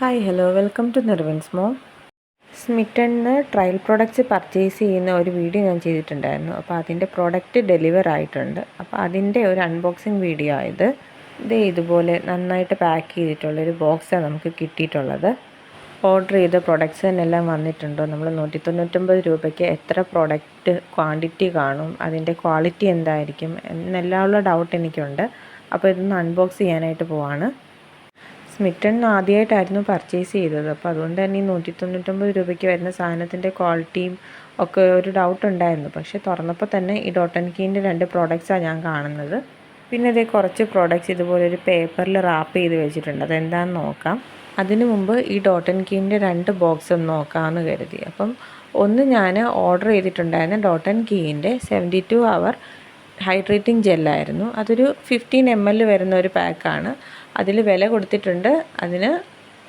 Hi hello welcome to നിർവിൻസ് mom. സ്മിറ്റണിന്ന് trial products purchase ചെയ്യുന്ന ഒരു വീഡിയോ ഞാൻ ചെയ്തിട്ടുണ്ടായിരുന്നു. അപ്പോൾ അതിൻ്റെ പ്രൊഡക്റ്റ് ഡെലിവർ ആയിട്ടുണ്ട്. അപ്പോൾ അതിൻ്റെ ഒരു അൺബോക്സിങ് വീഡിയോ ആയത്. ഇതുപോലെ നന്നായിട്ട് പാക്ക് ചെയ്തിട്ടുള്ളൊരു ബോക്സാണ് നമുക്ക് കിട്ടിയിട്ടുള്ളത്. ഓർഡർ ചെയ്ത പ്രൊഡക്ട്സ് തന്നെല്ലാം വന്നിട്ടുണ്ടോ, നമ്മൾ 199 രൂപയ്ക്ക് എത്ര പ്രൊഡക്റ്റ് ക്വാണ്ടിറ്റി കാണും, അതിൻ്റെ ക്വാളിറ്റി എന്തായിരിക്കും എന്നെല്ലാമുള്ള ഡൗട്ട് എനിക്കുണ്ട്. അപ്പോൾ ഇതൊന്ന് അൺബോക്സ് ചെയ്യാനായിട്ട് പോവാണ്. സ്മിറ്റൺ ആദ്യമായിട്ടായിരുന്നു പർച്ചേസ് ചെയ്തത്. അപ്പോൾ അതുകൊണ്ട് തന്നെ ഈ 199 രൂപയ്ക്ക് വരുന്ന സാധനത്തിൻ്റെ ക്വാളിറ്റിയും ഒക്കെ ഒരു ഡൗട്ട് ഉണ്ടായിരുന്നു. പക്ഷേ തുറന്നപ്പോൾ തന്നെ ഈ ഡോട്ട് ആൻഡ് കീൻ്റെ 2 പ്രോഡക്റ്റ്സാണ് ഞാൻ കാണുന്നത്. പിന്നെ ഇതേ കുറച്ച് പ്രോഡക്റ്റ്സ് ഇതുപോലെ ഒരു പേപ്പറിൽ റാപ്പ് ചെയ്ത് വെച്ചിട്ടുണ്ട്. അതെന്താണെന്ന് നോക്കാം. അതിനു മുമ്പ് ഈ ഡോട്ട് ആൻഡ് കീൻ്റെ 2 ബോക്സ് ഒന്ന് നോക്കാമെന്ന് കരുതി. അപ്പം ഒന്ന് ഞാൻ ഓർഡർ ചെയ്തിട്ടുണ്ടായിരുന്ന ഡോട്ട് ആൻഡ് കീൻ്റെ 72 അവർ ഹൈഡ്രേറ്റിംഗ് ജെല്ലായിരുന്നു. അതൊരു 15 ml വരുന്ന ഒരു പാക്കാണ്. അതിൽ വില കൊടുത്തിട്ടുണ്ട്. അതിന്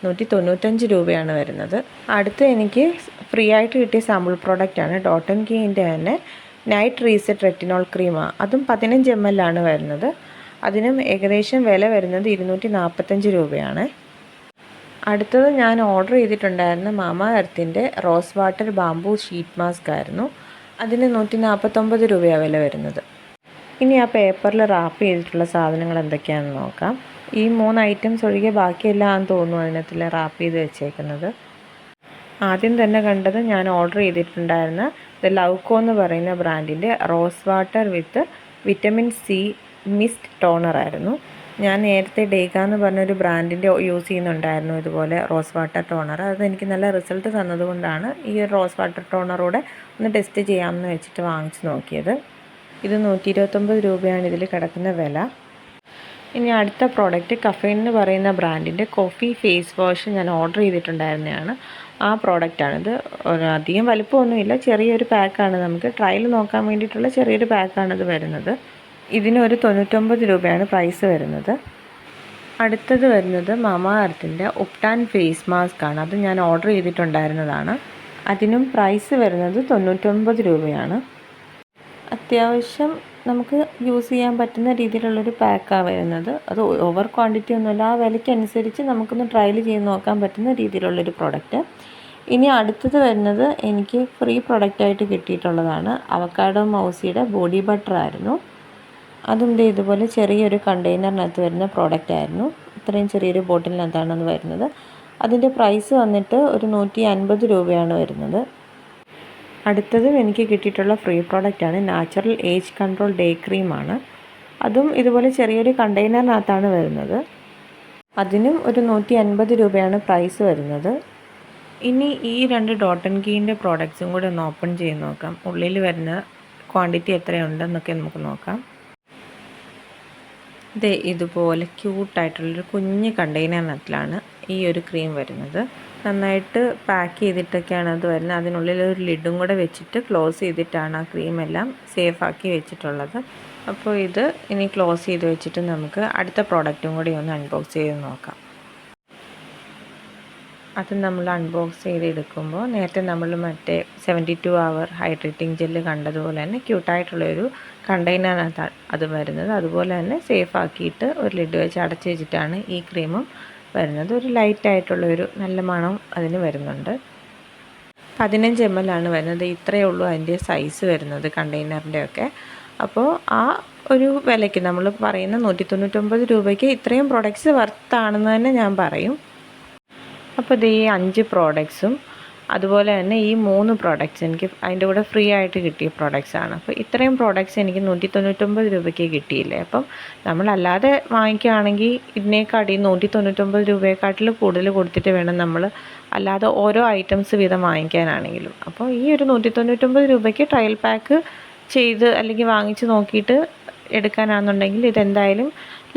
195 രൂപയാണ് വരുന്നത്. അടുത്ത് എനിക്ക് ഫ്രീ ആയിട്ട് കിട്ടിയ സാമ്പിൾ പ്രോഡക്റ്റാണ് ഡോട്ട് ആൻഡ് കീൻ്റെ തന്നെ നൈറ്റ് റീസെറ്റ് റെറ്റിനോൾ ക്രീമാണ്. അതും 15 ml ആണ് വരുന്നത്. അതിനും ഏകദേശം വില വരുന്നത് 245 രൂപയാണ്. അടുത്തത് ഞാൻ ഓർഡർ ചെയ്തിട്ടുണ്ടായിരുന്ന മാമാ എർത്തിൻ്റെ rose water bamboo sheet mask ആയിരുന്നു. അതിന് 149 രൂപയാണ് വില വരുന്നത്. ഇനി ആ പേപ്പറിൽ റാപ്പ് ചെയ്തിട്ടുള്ള സാധനങ്ങൾ എന്തൊക്കെയാണെന്ന് നോക്കാം. ഈ 3 ഐറ്റംസ് ഒഴികെ ബാക്കിയെല്ലാം തോന്നുന്നു അതിനകത്തിൽ റാപ്പ് ചെയ്ത് വെച്ചേക്കുന്നത്. ആദ്യം തന്നെ കണ്ടത് ഞാൻ ഓർഡർ ചെയ്തിട്ടുണ്ടായിരുന്ന ലൗക്കോ എന്ന് പറയുന്ന ബ്രാൻഡിൻ്റെ റോസ് വാട്ടർ വിത്ത് വിറ്റമിൻ സി മിസ്റ്റ് ടോണർ ആയിരുന്നു. ഞാൻ നേരത്തെ ഡേഗ എന്ന് പറഞ്ഞൊരു ബ്രാൻഡിൻ്റെ യൂസ് ചെയ്യുന്നുണ്ടായിരുന്നു ഇതുപോലെ റോസ് വാട്ടർ ടോണർ. അതെനിക്ക് നല്ല റിസൾട്ട് തന്നതുകൊണ്ടാണ് ഈ റോസ് വാട്ടർ ടോണറൂടെ ഒന്ന് ടെസ്റ്റ് ചെയ്യാമെന്ന് വെച്ചിട്ട് വാങ്ങിച്ച് നോക്കിയത്. ഇത് 129 രൂപയാണ് ഇതിൽ കിടക്കുന്ന വില. ഇനി അടുത്ത പ്രോഡക്റ്റ് കഫൈൻ എന്ന് പറയുന്ന ബ്രാൻഡിൻ്റെ കോഫി ഫേസ് വാഷ് ഞാൻ ഓർഡർ ചെയ്തിട്ടുണ്ടായിരുന്നതാണ്. ആ പ്രോഡക്റ്റാണിത്. അധികം വലുപ്പമൊന്നുമില്ല, ചെറിയൊരു പാക്കാണ്. നമുക്ക് ട്രയൽ നോക്കാൻ വേണ്ടിയിട്ടുള്ള ചെറിയൊരു പാക്കാണിത് വരുന്നത്. ഇതിനൊരു 99 രൂപയാണ് പ്രൈസ് വരുന്നത്. അടുത്തത് വരുന്നത് മാമാ എർത്തിൻ്റെ ഉപ്ടാൻ ഫേസ് മാസ്ക് ആണ്. അത് ഞാൻ ഓർഡർ ചെയ്തിട്ടുണ്ടായിരുന്നതാണ്. അതിനും പ്രൈസ് വരുന്നത് 99 രൂപയാണ്. അത്യാവശ്യം നമുക്ക് യൂസ് ചെയ്യാൻ പറ്റുന്ന രീതിയിലുള്ളൊരു പാക്കാണ് വരുന്നത്. അത് ഓവർ ക്വാണ്ടിറ്റി ഒന്നുമില്ല. ആ വിലയ്ക്കനുസരിച്ച് നമുക്കൊന്ന് ട്രയൽ ചെയ്ത് നോക്കാൻ പറ്റുന്ന രീതിയിലുള്ളൊരു പ്രോഡക്റ്റ്. ഇനി അടുത്തത് വരുന്നത് എനിക്ക് ഫ്രീ പ്രൊഡക്റ്റായിട്ട് കിട്ടിയിട്ടുള്ളതാണ്. അവക്കാഡോ മൗസിയുടെ ബോഡി ബട്ടർ ആയിരുന്നു. അതും ഇതുപോലെ ചെറിയൊരു കണ്ടെയ്നറിനകത്ത് വരുന്ന പ്രോഡക്റ്റ് ആയിരുന്നു. ഇത്രയും ചെറിയൊരു ബോട്ടിലിനകത്താണ് അത് വരുന്നത്. അതിൻ്റെ പ്രൈസ് വന്നിട്ട് ഒരു 150 രൂപയാണ് വരുന്നത്. അടുത്തതും എനിക്ക് കിട്ടിയിട്ടുള്ള ഫ്രീ പ്രോഡക്റ്റാണ് നാച്ചുറൽ ഏജ് കൺട്രോൾ ഡേ ക്രീമാണ്. അതും ഇതുപോലെ ചെറിയൊരു കണ്ടെയ്നറിനകത്താണ് വരുന്നത്. അതിനും ഒരു 150 രൂപയാണ് പ്രൈസ് വരുന്നത്. ഇനി ഈ 2 ഡോട്ട് ആൻഡ് കീൻ്റെ പ്രോഡക്റ്റ്സും കൂടെ ഒന്ന് ഓപ്പൺ ചെയ്ത് നോക്കാം. ഉള്ളിൽ വരുന്ന ക്വാണ്ടിറ്റി എത്രയുണ്ടെന്നൊക്കെ നമുക്ക് നോക്കാം. ഇതുപോലെ ക്യൂട്ടായിട്ടുള്ളൊരു കുഞ്ഞ് കണ്ടെയ്നറിനകത്തിലാണ് ഈ ഒരു ക്രീം വരുന്നത്. നന്നായിട്ട് പാക്ക് ചെയ്തിട്ടൊക്കെയാണ് അത് വരുന്നത്. അതിനുള്ളിൽ ഒരു ലിഡും കൂടെ വെച്ചിട്ട് ക്ലോസ് ചെയ്തിട്ടാണ് ആ ക്രീമെല്ലാം സേഫാക്കി വെച്ചിട്ടുള്ളത്. അപ്പോൾ ഇത് ഇനി ക്ലോസ് ചെയ്ത് വെച്ചിട്ട് നമുക്ക് അടുത്ത പ്രോഡക്റ്റും കൂടി ഒന്ന് അൺബോക്സ് ചെയ്ത് നോക്കാം. അത് നമ്മൾ അൺബോക്സ് ചെയ്തെടുക്കുമ്പോൾ നേരത്തെ നമ്മൾ മറ്റേ 72 അവർ ഹൈഡ്രേറ്റിംഗ് ജെല്ല് കണ്ടതുപോലെ തന്നെ ക്യൂട്ടായിട്ടുള്ളൊരു കണ്ടെയ്നറിനകത്ത് അത് വരുന്നത്. അതുപോലെ തന്നെ സേഫ് ആക്കിയിട്ട് ഒരു ലിഡ് വെച്ച് അടച്ച് വെച്ചിട്ടാണ് ഈ ക്രീമും വരുന്നത്. ഒരു ലൈറ്റായിട്ടുള്ളൊരു നല്ല മണം അതിന് വരുന്നുണ്ട്. 15 ml ആണ് വരുന്നത്. ഇത്രയേ ഉള്ളൂ അതിൻ്റെ സൈസ് വരുന്നത് കണ്ടെയ്നറിൻ്റെ ഒക്കെ. അപ്പോൾ ആ ഒരു വിലയ്ക്ക് നമ്മൾ പറയുന്ന 199 രൂപയ്ക്ക് ഇത്രയും പ്രൊഡക്ട്സ് വർത്താണെന്ന് തന്നെ ഞാൻ പറയും. അപ്പോൾ ഈ 5 പ്രോഡക്ട്സും അതുപോലെ തന്നെ ഈ 3 പ്രോഡക്റ്റ്സ് എനിക്ക് അതിൻ്റെ കൂടെ ഫ്രീ ആയിട്ട് കിട്ടിയ പ്രോഡക്റ്റ്സാണ്. അപ്പോൾ ഇത്രയും പ്രോഡക്റ്റ്സ് എനിക്ക് 199 രൂപയ്ക്ക് കിട്ടിയില്ലേ. അപ്പം നമ്മളല്ലാതെ വാങ്ങിക്കുകയാണെങ്കിൽ ഇതിനേക്കാട്ടി 199 രൂപയെക്കാട്ടിൽ കൂടുതൽ കൊടുത്തിട്ട് വേണം നമ്മൾ അല്ലാതെ ഓരോ ഐറ്റംസ് വീതം വാങ്ങിക്കാനാണെങ്കിലും. അപ്പോൾ ഈ ഒരു 199 രൂപയ്ക്ക് ട്രയൽ പാക്ക് ചെയ്ത് അല്ലെങ്കിൽ വാങ്ങിച്ച് നോക്കിയിട്ട് എടുക്കാനാണെന്നുണ്ടെങ്കിൽ ഇതെന്തായാലും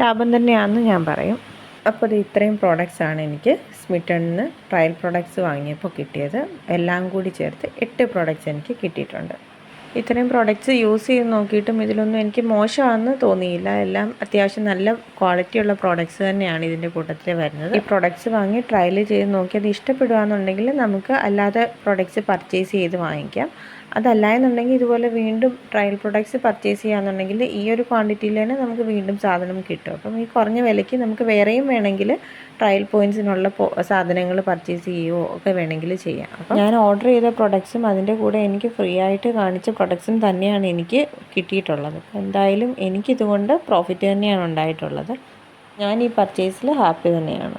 ലാഭം തന്നെയാണെന്ന് ഞാൻ പറയും. അപ്പോൾ ഇത്രയും പ്രോഡക്റ്റ്സാണ് എനിക്ക് സ്മിറ്റണിന്ന് ട്രയൽ പ്രോഡക്റ്റ്സ് വാങ്ങിയപ്പോൾ കിട്ടിയത്. എല്ലാം കൂടി ചേർത്ത് 8 പ്രോഡക്റ്റ്സ് എനിക്ക് കിട്ടിയിട്ടുണ്ട്. ഇത്രയും പ്രോഡക്റ്റ്സ് യൂസ് ചെയ്ത് നോക്കിയിട്ടും ഇതിലൊന്നും എനിക്ക് മോശമാണെന്ന് തോന്നിയില്ല. എല്ലാം അത്യാവശ്യം നല്ല ക്വാളിറ്റിയുള്ള പ്രോഡക്റ്റ്സ് തന്നെയാണ് ഇതിൻ്റെ കൂട്ടത്തിൽ വരുന്നത്. ഈ പ്രോഡക്റ്റ്സ് വാങ്ങി ട്രയൽ ചെയ്ത് നോക്കി അത് ഇഷ്ടപ്പെടുകയാണെന്നുണ്ടെങ്കിൽ നമുക്ക് അല്ലാതെ പ്രോഡക്റ്റ്സ് പർച്ചേസ് ചെയ്ത് വാങ്ങിക്കാം. അതല്ല എന്നുണ്ടെങ്കിൽ ഇതുപോലെ വീണ്ടും ട്രയൽ പ്രൊഡക്ട്സ് പർച്ചേസ് ചെയ്യുകയാണെന്നുണ്ടെങ്കിൽ ഈ ഒരു ക്വാണ്ടിറ്റിയിൽ തന്നെ നമുക്ക് വീണ്ടും സാധനം കിട്ടും. അപ്പം ഈ കുറഞ്ഞ വിലയ്ക്ക് നമുക്ക് വേറെയും വേണമെങ്കിൽ ട്രയൽ പോയിൻറ്റ്സിനുള്ള സാധനങ്ങൾ പർച്ചേസ് ചെയ്യുകയോ ഒക്കെ വേണമെങ്കിൽ ചെയ്യാം. അപ്പം ഞാൻ ഓർഡർ ചെയ്ത പ്രൊഡക്ട്സും അതിൻ്റെ കൂടെ എനിക്ക് ഫ്രീ ആയിട്ട് കാണിച്ച പ്രൊഡക്ട്സും തന്നെയാണ് എനിക്ക് കിട്ടിയിട്ടുള്ളത്. എന്തായാലും എനിക്കിതുകൊണ്ട് പ്രോഫിറ്റ് തന്നെയാണ് ഉണ്ടായിട്ടുള്ളത്. ഞാൻ ഈ പർച്ചേസിൽ ഹാപ്പി തന്നെയാണ്.